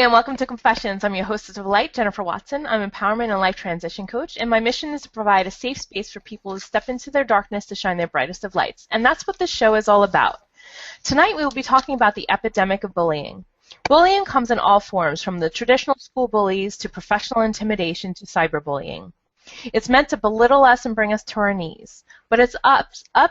and welcome to Confessions. I'm your hostess of Light, Jennifer Watson. I'm an empowerment and life transition coach, and my mission is to provide a safe space for people to step into their darkness to shine their brightest of lights. And that's what this show is all about. Tonight we will be talking about the epidemic of bullying. Bullying comes in all forms, from the traditional school bullies to professional intimidation to cyberbullying. It's meant to belittle us and bring us to our knees. But it's up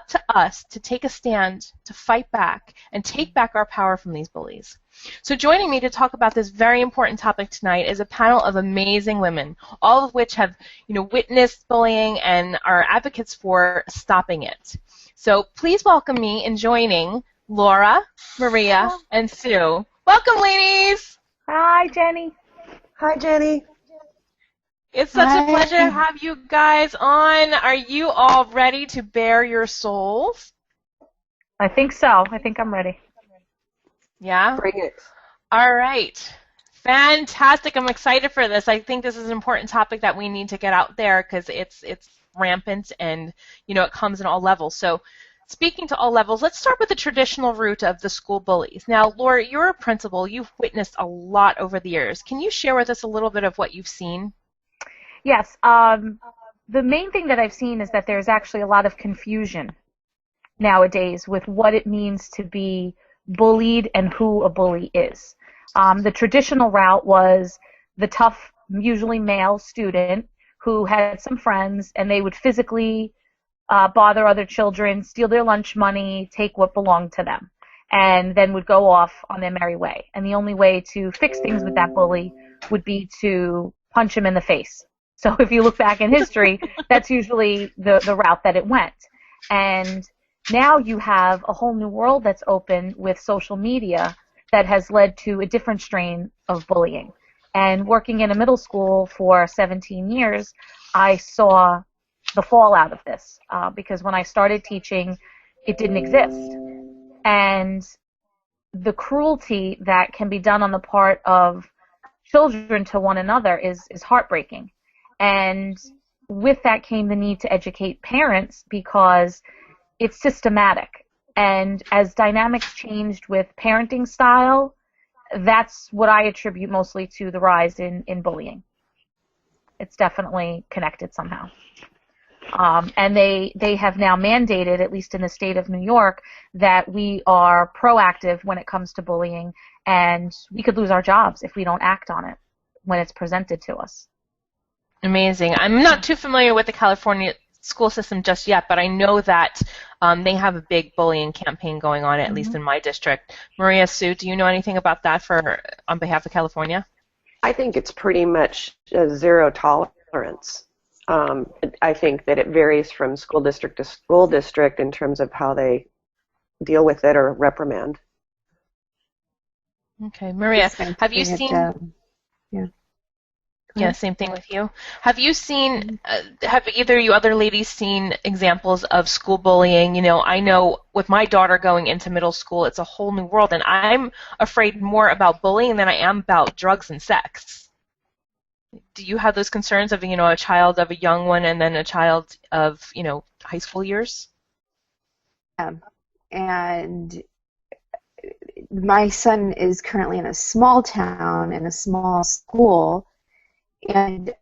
to us to take a stand, to fight back, and take back our power from these bullies. So joining me to talk about this very important topic tonight is a panel of amazing women, all of which have, witnessed bullying and are advocates for stopping it. So please welcome me in joining Laura, Maria, and Sue. Welcome, ladies. Hi, Jenny. Hi, Jenny. It's such a pleasure to have you guys on. Are you all ready to bare your souls? I think so. I think I'm ready. Yeah? Bring it. All right. Fantastic. I'm excited for this. I think this is an important topic that we need to get out there because it's rampant and, it comes in all levels. So speaking to all levels, let's start with the traditional root of the school bullies. Now, Laura, you're a principal. You've witnessed a lot over the years. Can you share with us a little bit of what you've seen? Yes. The main thing that I've seen is that there's actually a lot of confusion nowadays with what it means to be bullied and who a bully is. The traditional route was the tough, usually male student who had some friends and they would physically bother other children, steal their lunch money, take what belonged to them, and then would go off on their merry way. And the only way to fix things with that bully would be to punch him in the face. So if you look back in history, that's usually the route that it went. And now you have a whole new world that's open with social media that has led to a different strain of bullying. And working in a middle school for 17 years, I saw the fallout of this because when I started teaching, it didn't exist. And the cruelty that can be done on the part of children to one another is heartbreaking. And with that came the need to educate parents because it's systematic. And as dynamics changed with parenting style, that's what I attribute mostly to the rise in bullying. It's definitely connected somehow. And they have now mandated, at least in the state of New York, that we are proactive when it comes to bullying, and we could lose our jobs if we don't act on it when it's presented to us. Amazing. I'm not too familiar with the California school system just yet, but I know that they have a big bullying campaign going on, at least in my district. Maria, Sue, do you know anything about that on behalf of California? I think it's pretty much zero tolerance. I think that it varies from school district to school district in terms of how they deal with it or reprimand. Okay, Maria, have you seen? Yeah, same thing with you. Have you seen, have either of you other ladies seen examples of school bullying? I know with my daughter going into middle school, it's a whole new world, and I'm afraid more about bullying than I am about drugs and sex. Do you have those concerns of, a child of a young one and then a child of, high school years? And my son is currently in a small town, in a small school, and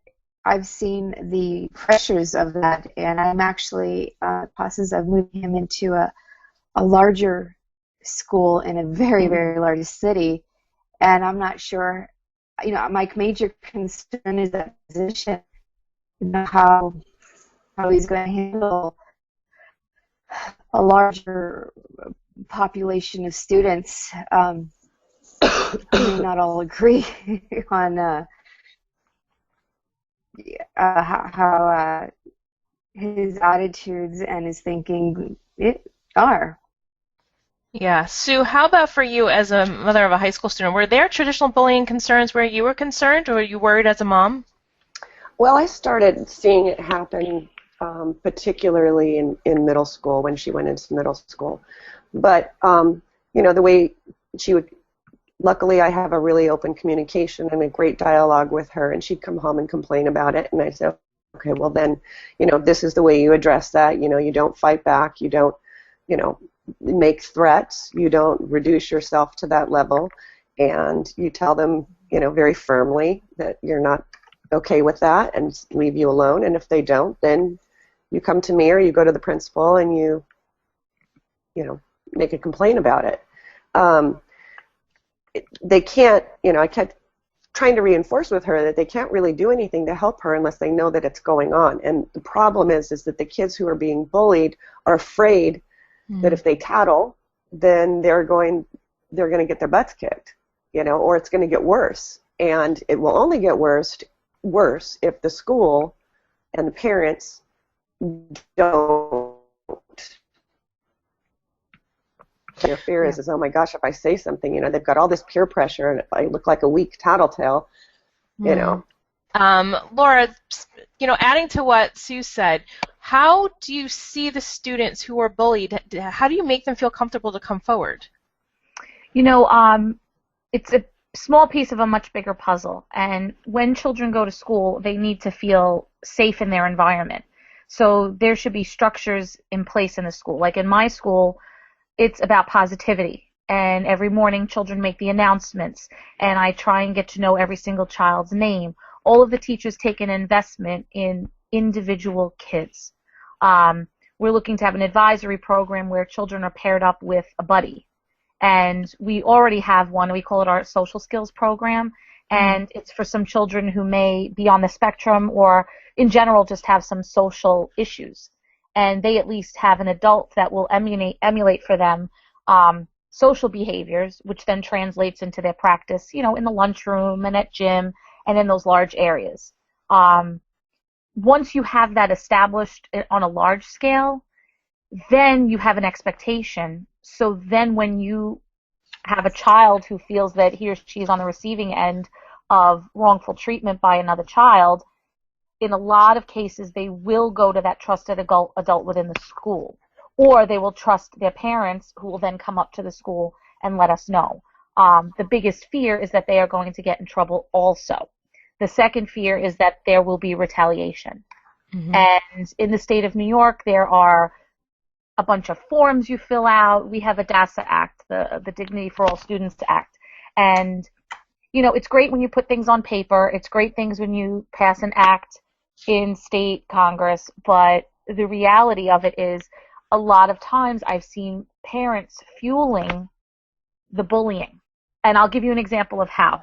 I've seen the pressures of that, and I'm actually in the process of moving him into a larger school in a very, very large city, and I'm not sure, my major concern is that position, how he's going to handle a larger population of students. I may not all agree on how his attitudes and his thinking are. Yeah. Sue, how about for you as a mother of a high school student? Were there traditional bullying concerns where you were concerned, or were you worried as a mom? Well, I started seeing it happen particularly in middle school when she went into middle school. But, the way she would, luckily I have a really open communication and a great dialogue with her, and she'd come home and complain about it, and I said, okay, well then, this is the way you address that. You don't fight back, you don't, make threats, you don't reduce yourself to that level, and you tell them very firmly that you're not okay with that and leave you alone. And if they don't, then you come to me or you go to the principal and you make a complaint about it. They can't, I kept trying to reinforce with her that they can't really do anything to help her unless they know that it's going on. And the problem is that the kids who are being bullied are afraid that if they tattle, then they're going to get their butts kicked, or it's going to get worse. And it will only get worse if the school and the parents don't. Their fear is, oh my gosh, if I say something, they've got all this peer pressure, and if I look like a weak tattletale, Laura, adding to what Sue said, how do you see the students who are bullied? How do you make them feel comfortable to come forward? It's a small piece of a much bigger puzzle. And when children go to school, they need to feel safe in their environment. So there should be structures in place in the school. Like in my school, it's about positivity. And every morning children make the announcements. And I try and get to know every single child's name. All of the teachers take an investment in individual kids. We're looking to have an advisory program where children are paired up with a buddy. And we already have one. We call it our social skills program. And it's for some children who may be on the spectrum or in general just have some social issues. And they at least have an adult that will emulate for them social behaviors, which then translates into their practice, in the lunchroom and at gym and in those large areas. Once you have that established on a large scale, then you have an expectation. So then when you have a child who feels that he or she is on the receiving end of wrongful treatment by another child, in a lot of cases they will go to that trusted adult within the school. Or they will trust their parents, who will then come up to the school and let us know. The biggest fear is that they are going to get in trouble also. The second fear is that there will be retaliation. And in the state of New York, there are a bunch of forms you fill out. We have a DASA Act, the Dignity for All Students Act. And, it's great when you put things on paper. It's great things when you pass an act in state Congress. But the reality of it is a lot of times I've seen parents fueling the bullying. And I'll give you an example of how.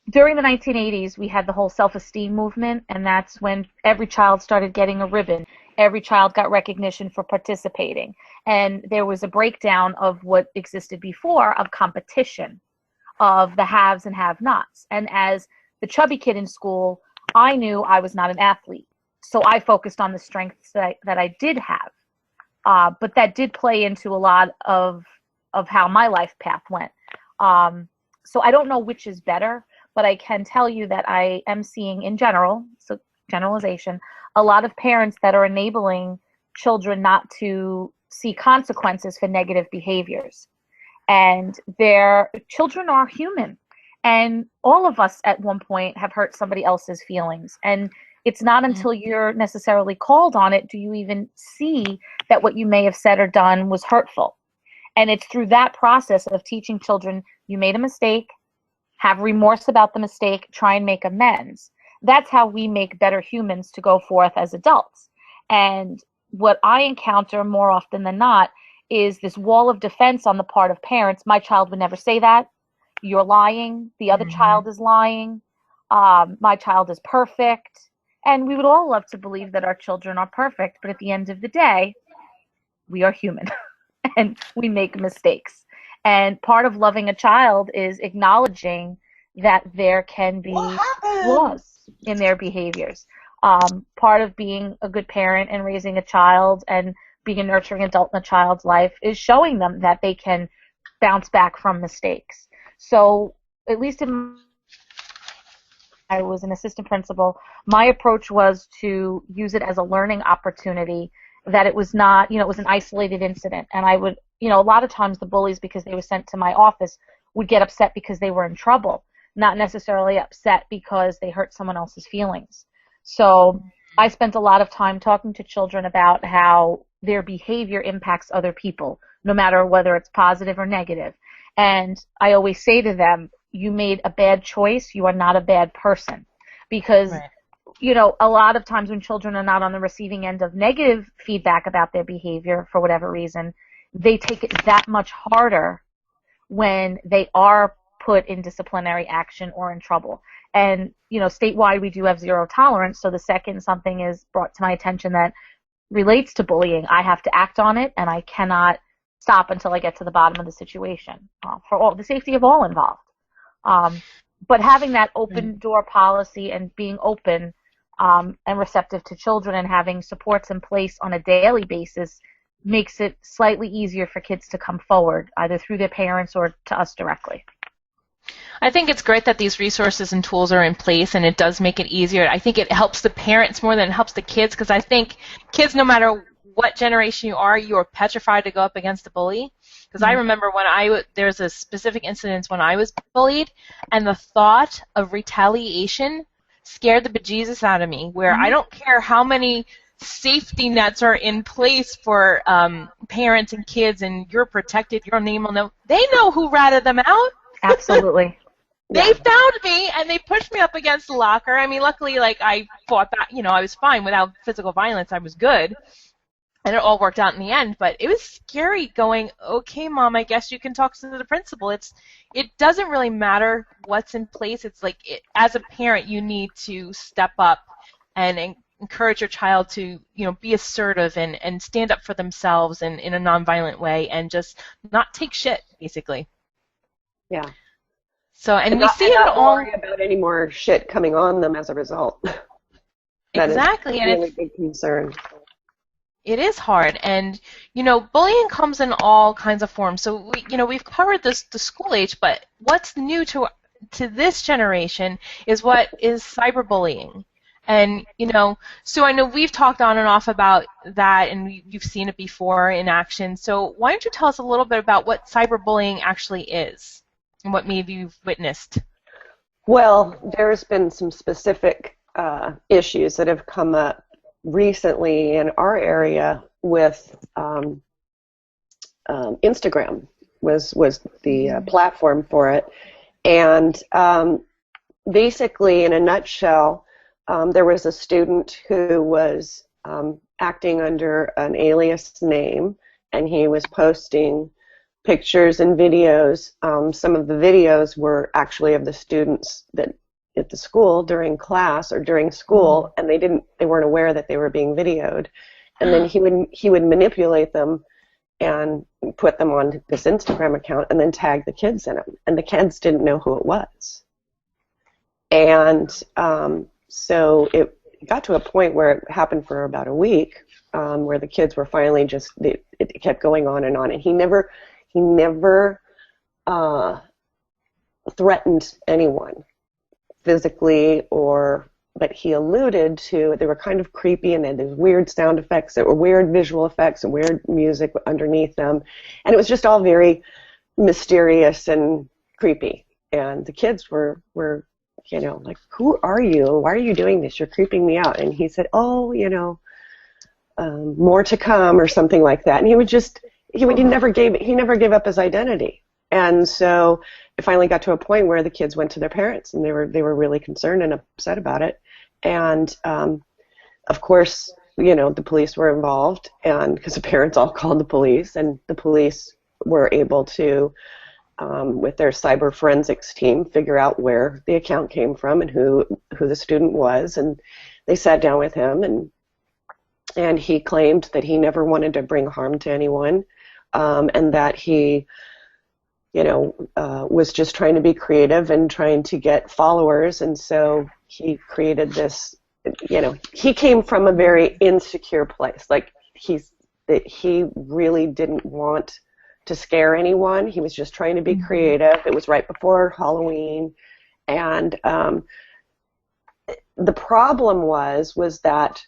During the 1980s, we had the whole self-esteem movement, and that's when every child started getting a ribbon. Every child got recognition for participating. And there was a breakdown of what existed before of competition, of the haves and have-nots. And as the chubby kid in school, I knew I was not an athlete. So I focused on the strengths that I did have. But that did play into a lot of how my life path went. So I don't know which is better, but I can tell you that I am seeing in general, so generalization, a lot of parents that are enabling children not to see consequences for negative behaviors. And their children are human. And all of us at one point have hurt somebody else's feelings. And it's not until you're necessarily called on it do you even see that what you may have said or done was hurtful. And it's through that process of teaching children, you made a mistake, have remorse about the mistake, try and make amends. That's how we make better humans to go forth as adults. And what I encounter more often than not is this wall of defense on the part of parents. My child would never say that. You're lying. The other child is lying. My child is perfect. And we would all love to believe that our children are perfect, but at the end of the day, we are human and we make mistakes. And part of loving a child is acknowledging that there can be flaws in their behaviors. Part of being a good parent and raising a child and being a nurturing adult in a child's life is showing them that they can bounce back from mistakes. So at least I was an assistant principal, my approach was to use it as a learning opportunity, that it was not, it was an isolated incident. And I would, a lot of times the bullies, because they were sent to my office, would get upset because they were in trouble, not necessarily upset because they hurt someone else's feelings. So I spent a lot of time talking to children about how their behavior impacts other people, no matter whether it's positive or negative. And I always say to them, you made a bad choice, you are not a bad person. Because, Right. you know, a lot of times when children are not on the receiving end of negative feedback about their behavior for whatever reason, they take it that much harder when they are put in disciplinary action or in trouble. And, you know, statewide we do have zero tolerance, so the second something is brought to my attention that relates to bullying, I have to act on it, and I cannot stop until I get to the bottom of the situation for all the safety of all involved. But having that open door policy and being open and receptive to children and having supports in place on a daily basis makes it slightly easier for kids to come forward, either through their parents or to us directly. I think it's great that these resources and tools are in place, and it does make it easier. I think it helps the parents more than it helps the kids, because I think kids, no matter what generation you are petrified to go up against a bully. Because I remember when there's a specific incident when I was bullied, and the thought of retaliation scared the bejesus out of me, where I don't care how many safety nets are in place for parents and kids, and you're protected, your name will know. They know who ratted them out. Absolutely. They found me, and they pushed me up against the locker. I mean, luckily, like, I fought back. You know, I was fine without physical violence. I was good. And it all worked out in the end. But it was scary going, okay, Mom, I guess you can talk to the principal. It doesn't really matter what's in place. It's like, as a parent, you need to step up and encourage your child to, you know, be assertive and stand up for themselves in a nonviolent way and just not take shit, basically. Yeah. So, and we not, see and it not all. worry about any more shit coming on them as a result. Exactly, That is a really big concern. It is hard, and you know, bullying comes in all kinds of forms. So we've covered the school age, but what's new to this generation is what is cyberbullying. And you know, Sue, I know we've talked on and off about that, and you've seen it before in action. So why don't you tell us a little bit about what cyberbullying actually is and what maybe you've witnessed? Well, there's been some specific issues that have come up recently in our area with Instagram was the platform for it, and basically, in a nutshell, there was a student who was acting under an alias name, and he was posting pictures and videos. Some of the videos were actually of the students that at the school during class or during school, and they weren't aware that they were being videoed. And then he would manipulate them and put them on this Instagram account and then tag the kids in them. And the kids didn't know who it was. And so it got to a point where it happened for about a week, where the kids were finally it kept going on, and he never threatened anyone physically, but he alluded to, they were kind of creepy, and they had these weird sound effects that were weird visual effects and weird music underneath them, and it was just all very mysterious and creepy. And the kids were like, who are you? Why are you doing this? You're creeping me out. And he said, oh, more to come, or something like that. And he never gave up his identity. And so it finally got to a point where the kids went to their parents, and they were really concerned and upset about it. And of course, the police were involved, and because the parents all called the police, and the police were able to, with their cyber forensics team, figure out where the account came from and who the student was. And they sat down with him, and he claimed that he never wanted to bring harm to anyone, and that he was just trying to be creative and trying to get followers. And so he created this, he came from a very insecure place. Like, he really didn't want to scare anyone. He was just trying to be creative. It was right before Halloween. And the problem was that,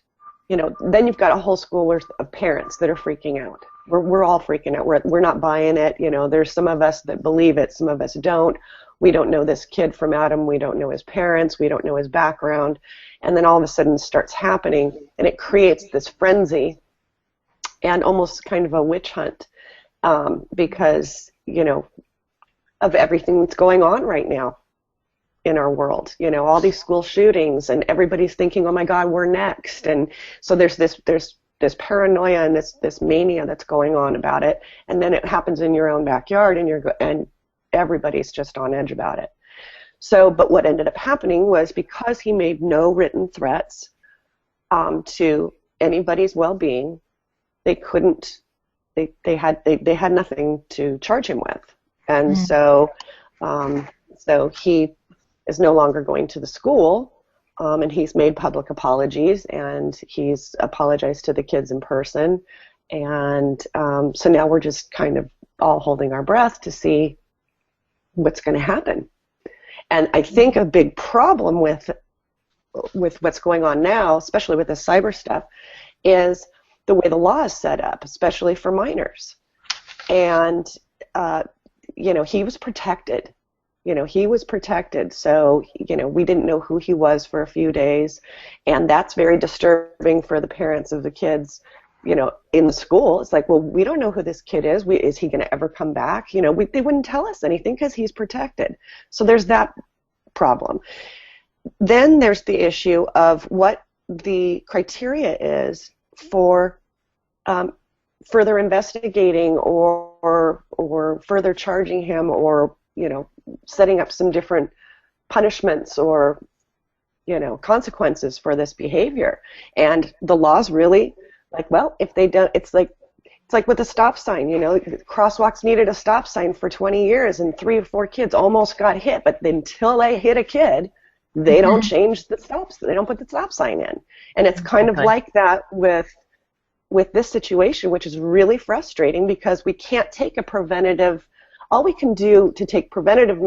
then you've got a whole school worth of parents that are freaking out. We're all freaking out. We're not buying it. There's some of us that believe it, some of us don't. We don't know this kid from Adam. We don't know his parents. We don't know his background. And then all of a sudden it starts happening, and it creates this frenzy and almost kind of a witch hunt, because, of everything that's going on right now in our world. You know, all these school shootings, and everybody's thinking, oh my God, we're next. And so there's this paranoia and this mania that's going on about it, and then it happens in your own backyard, and everybody's just on edge about it. So, but what ended up happening was, because he made no written threats to anybody's well-being, they couldn't. They had nothing to charge him with, and so he is no longer going to the school, and he's made public apologies, and he's apologized to the kids in person, and so now we're just kind of all holding our breath to see what's going to happen. And I think a big problem with what's going on now, especially with the cyber stuff, is the way the law is set up, especially for minors. And you know, he was protected. You know, he was protected, so, you know, we didn't know who he was for a few days, and that's very disturbing for the parents of the kids, you know, in the school. It's like, well, we don't know who this kid is. Is he going to ever come back? You know, they wouldn't tell us anything because he's protected. So there's that problem. Then there's the issue of what the criteria is for further investigating or further charging him, or, you know, setting up some different punishments or, you know, consequences for this behavior. And the law's really like, well, if they don't, it's like with a stop sign, you know, crosswalks needed a stop sign for 20 years, and 3 or 4 kids almost got hit, but until they hit a kid, they don't change the stops. They don't put the stop sign in. And it's kind of like that with this situation, which is really frustrating, because we can't take a preventative. All we can do to take preventative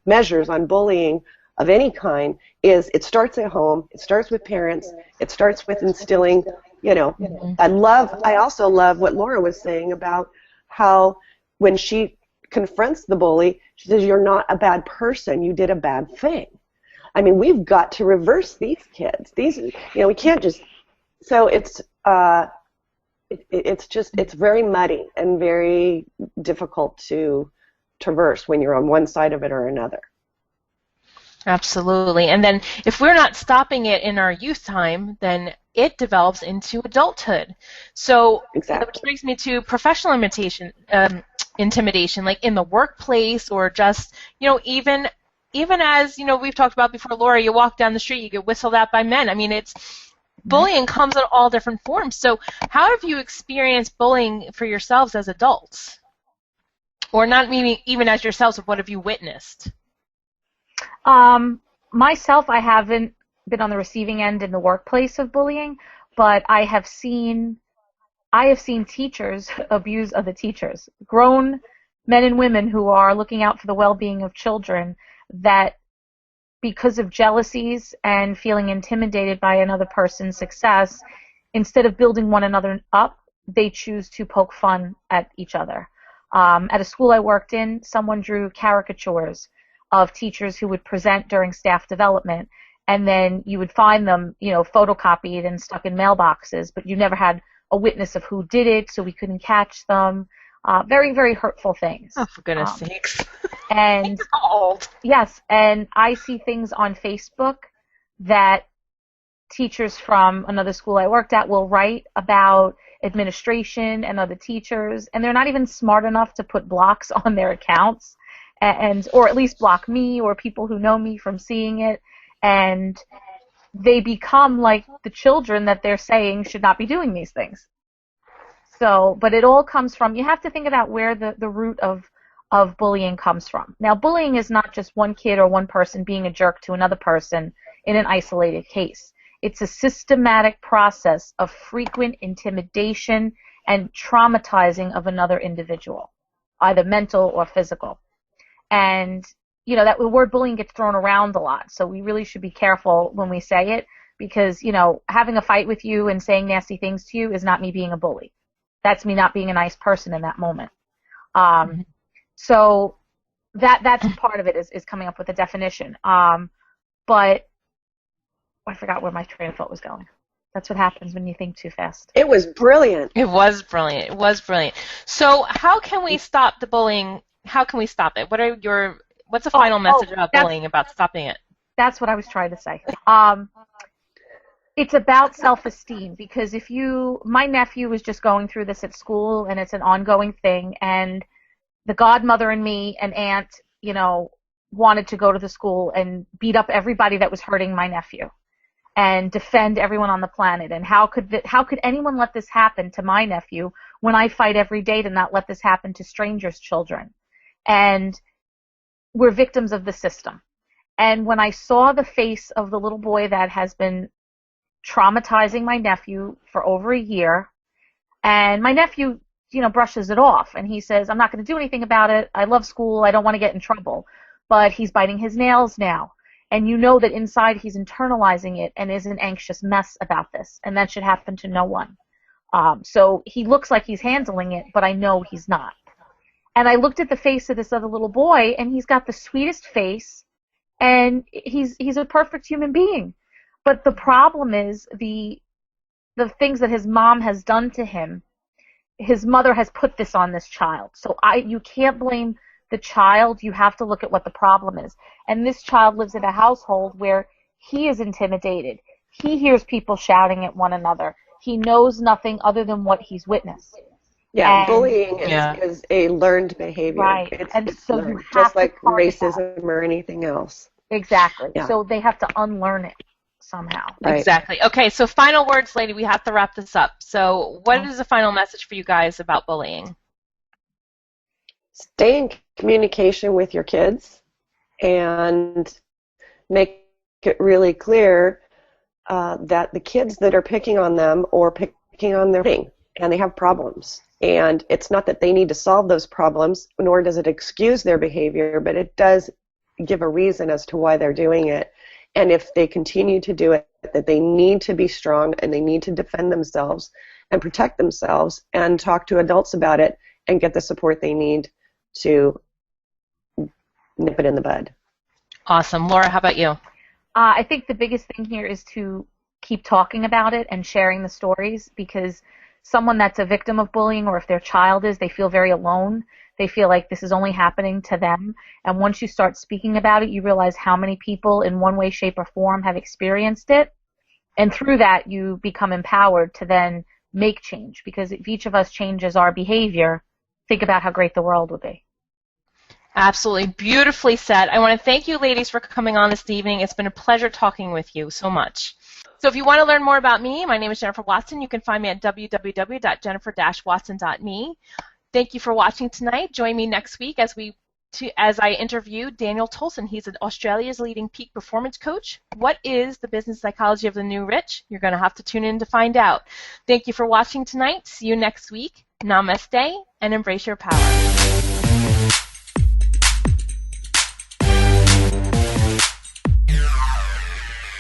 measures on bullying of any kind is, it starts at home, it starts with parents, it starts with instilling, you know. I also love what Laura was saying about how when she confronts the bully, she says, you're not a bad person, you did a bad thing. I mean, we've got to reverse these kids. You know, we can't just, so it's very muddy and very difficult to traverse when you're on one side of it or another. Absolutely. And then if we're not stopping it in our youth time, then it develops into adulthood. So exactly. Which brings me to professional intimidation, like in the workplace, or just, you know, even as, you know, we've talked about before, Laura, you walk down the street, you get whistled at by men. I mean, bullying comes in all different forms. So how have you experienced bullying for yourselves as adults? Or not maybe even as yourselves, but what have you witnessed? Myself, I haven't been on the receiving end in the workplace of bullying, but I have seen teachers abuse other teachers, grown men and women who are looking out for the well-being of children, that because of jealousies and feeling intimidated by another person's success, instead of building one another up, they choose to poke fun at each other. At a school I worked in, someone drew caricatures of teachers who would present during staff development, and then you would find them, you know, photocopied and stuck in mailboxes, but you never had a witness of who did it, so we couldn't catch them. Very, very hurtful things. Oh, for goodness sakes. And yes, and I see things on Facebook that teachers from another school I worked at will write about administration and other teachers, and they're not even smart enough to put blocks on their accounts, or at least block me or people who know me from seeing it, and they become like the children that they're saying should not be doing these things. So, but it all comes from, you have to think about where the root of bullying comes from. Now, bullying is not just one kid or one person being a jerk to another person in an isolated case. It's a systematic process of frequent intimidation and traumatizing of another individual, either mental or physical. And, you know, that the word bullying gets thrown around a lot, so we really should be careful when we say it, because, you know, having a fight with you and saying nasty things to you is not me being a bully. That's me not being a nice person in that moment. So that's part of it, is coming up with a definition. But I forgot where my train of thought was going. That's what happens when you think too fast. It was brilliant. It was brilliant. It was brilliant. So how can we stop the bullying how can we stop it? What's a final message about bullying, about stopping it? That's what I was trying to say. It's about self-esteem, because my nephew was just going through this at school, and it's an ongoing thing, and the godmother and me and aunt, wanted to go to the school and beat up everybody that was hurting my nephew and defend everyone on the planet. And how could anyone let this happen to my nephew when I fight every day to not let this happen to strangers' children? And we're victims of the system. And when I saw the face of the little boy that has been traumatizing my nephew for over a year, and my nephew, brushes it off, and he says, I'm not going to do anything about it. I love school. I don't want to get in trouble. But he's biting his nails now. And you know that inside he's internalizing it and is an anxious mess about this. And that should happen to no one. So he looks like he's handling it, but I know he's not. And I looked at the face of this other little boy, and he's got the sweetest face, and he's a perfect human being. But the problem is the things that his mom has done to him. His mother has put this on this child. So you can't blame the child. You have to look at what the problem is. And this child lives in a household where he is intimidated. He hears people shouting at one another. He knows nothing other than what he's witnessed. Yeah, bullying is a learned behavior. Right. It's so learned, just like racism or anything else. Exactly. Yeah. So they have to unlearn it somehow. Right. Exactly. Okay, so final words, lady. We have to wrap this up. So what is the final message for you guys about bullying? Stay in communication with your kids and make it really clear that the kids that are picking on them or picking on their thing, and they have problems. And it's not that they need to solve those problems, nor does it excuse their behavior, but it does give a reason as to why they're doing it. And if they continue to do it, that they need to be strong and they need to defend themselves and protect themselves and talk to adults about it and get the support they need to nip it in the bud. Awesome. Laura, how about you? I think the biggest thing here is to keep talking about it and sharing the stories, because someone that's a victim of bullying, or if their child is, they feel very alone. They feel like this is only happening to them. And once you start speaking about it, you realize how many people in one way, shape, or form have experienced it. And through that, you become empowered to then make change, because if each of us changes our behavior, think about how great the world would be. Absolutely. Beautifully said. I want to thank you, ladies, for coming on this evening. It's been a pleasure talking with you so much. So if you want to learn more about me, my name is Jennifer Watson. You can find me at www.jennifer-watson.me. Thank you for watching tonight. Join me next week as I interview Daniel Tolson. He's Australia's leading peak performance coach. What is the business psychology of the new rich? You're going to have to tune in to find out. Thank you for watching tonight. See you next week. Namaste, and embrace your power.